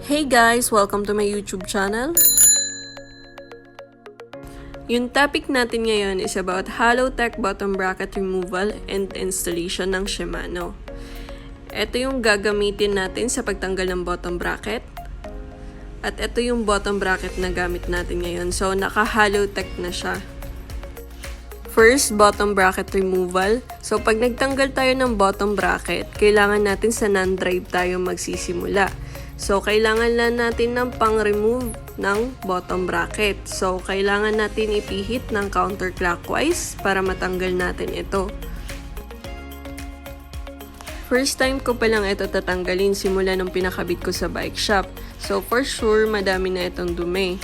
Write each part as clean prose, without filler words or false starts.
Hey guys! Welcome to my YouTube channel. Yung topic natin ngayon is about Halotech bottom bracket removal and installation ng Shimano. Ito yung gagamitin natin sa pagtanggal ng bottom bracket. At ito yung bottom bracket na gamit natin ngayon. So, naka-Halotech na siya. First, bottom bracket removal. So, pag nagtanggal tayo ng bottom bracket, kailangan natin sa non-drive tayo magsisimula. So, kailangan lang natin ng pang-remove ng bottom bracket. So, kailangan natin ipihit ng counterclockwise para matanggal natin ito. First time ko pa lang ito tatanggalin simula nung pinakabit ko sa bike shop. So, for sure, madami na itong dumi.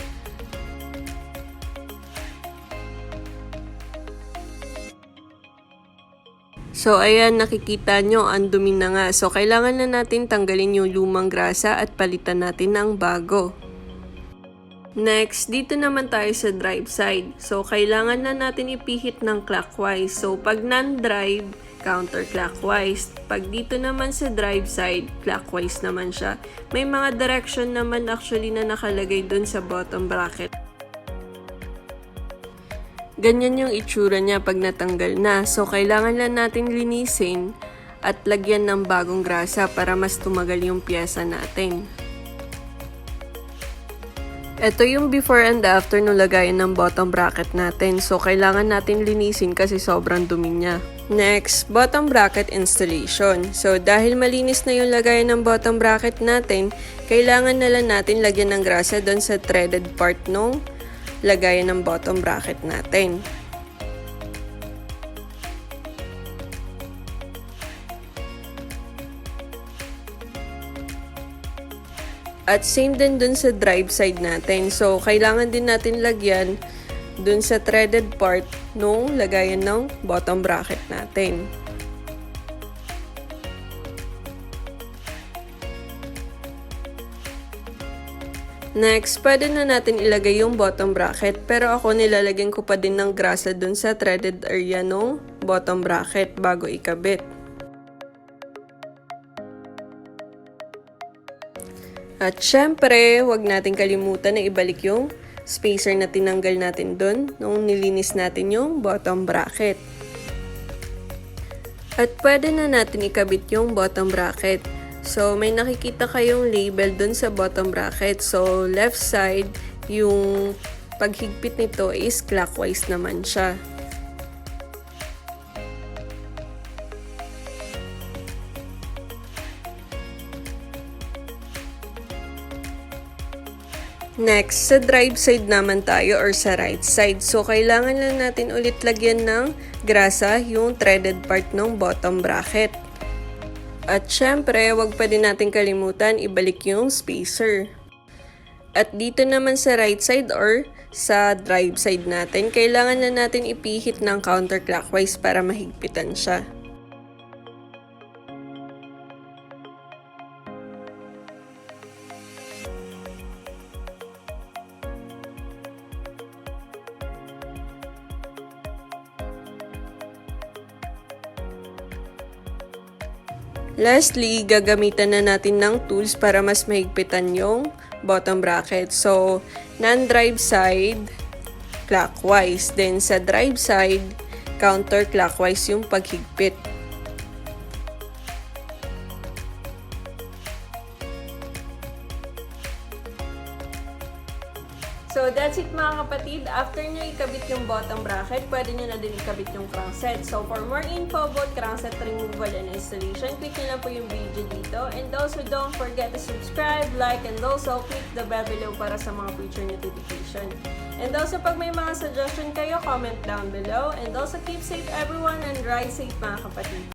So, ayan, nakikita nyo, ang dumi na nga. So, kailangan na natin tanggalin yung lumang grasa at palitan natin ng bago. Next, dito naman tayo sa drive side. So, kailangan na natin ipihit ng clockwise. So, pag non-drive, counterclockwise. Pag dito naman sa drive side, clockwise naman siya. May mga direction naman actually na nakalagay dun sa bottom bracket. Ganyan yung itsura niya pag natanggal na. So, kailangan lang natin linisin at lagyan ng bagong grasa para mas tumagal yung piyesa natin. Ito yung before and after nung lagayan ng bottom bracket natin. So, kailangan natin linisin kasi sobrang dumi niya. Next, bottom bracket installation. So, dahil malinis na yung lagayan ng bottom bracket natin, kailangan na lang natin lagyan ng grasa doon sa threaded part nung lagayan ng bottom bracket natin. At same din dun sa drive side natin. So, kailangan din natin lagyan dun sa threaded part nung lagayan ng bottom bracket natin. Next, pwede na natin ilagay yung bottom bracket, pero ako nilalagyan ko pa din ng grasa dun sa threaded area ng bottom bracket bago ikabit. At syempre, wag natin kalimutan na ibalik yung spacer na tinanggal natin dun nung nilinis natin yung bottom bracket. At pwede na natin ikabit yung bottom bracket. So, may nakikita kayong label dun sa bottom bracket. So, left side, yung paghigpit nito is clockwise naman siya. Next, sa drive side naman tayo or sa right side. So, kailangan lang natin ulit lagyan ng grasa yung threaded part ng bottom bracket. At syempre, wag pa din natin kalimutan ibalik yung spacer. At dito naman sa right side or sa drive side natin, kailangan na natin ipihit ng counterclockwise para mahigpitan siya. Lastly, gagamitan na natin ng tools para mas mahigpitan yung bottom bracket. So, non-drive side, clockwise. Then, sa drive side, counterclockwise yung paghigpit. So, that's it mga kapatid. After nyo ikabit yung bottom bracket, pwede nyo na din ikabit yung crankset. So, for more info about crankset removal and installation, click nyo lang po yung video dito. And also, don't forget to subscribe, like, and also click the bell below para sa mga future notification. And also, pag may mga suggestion kayo, comment down below. And also, keep safe everyone and ride safe mga kapatid.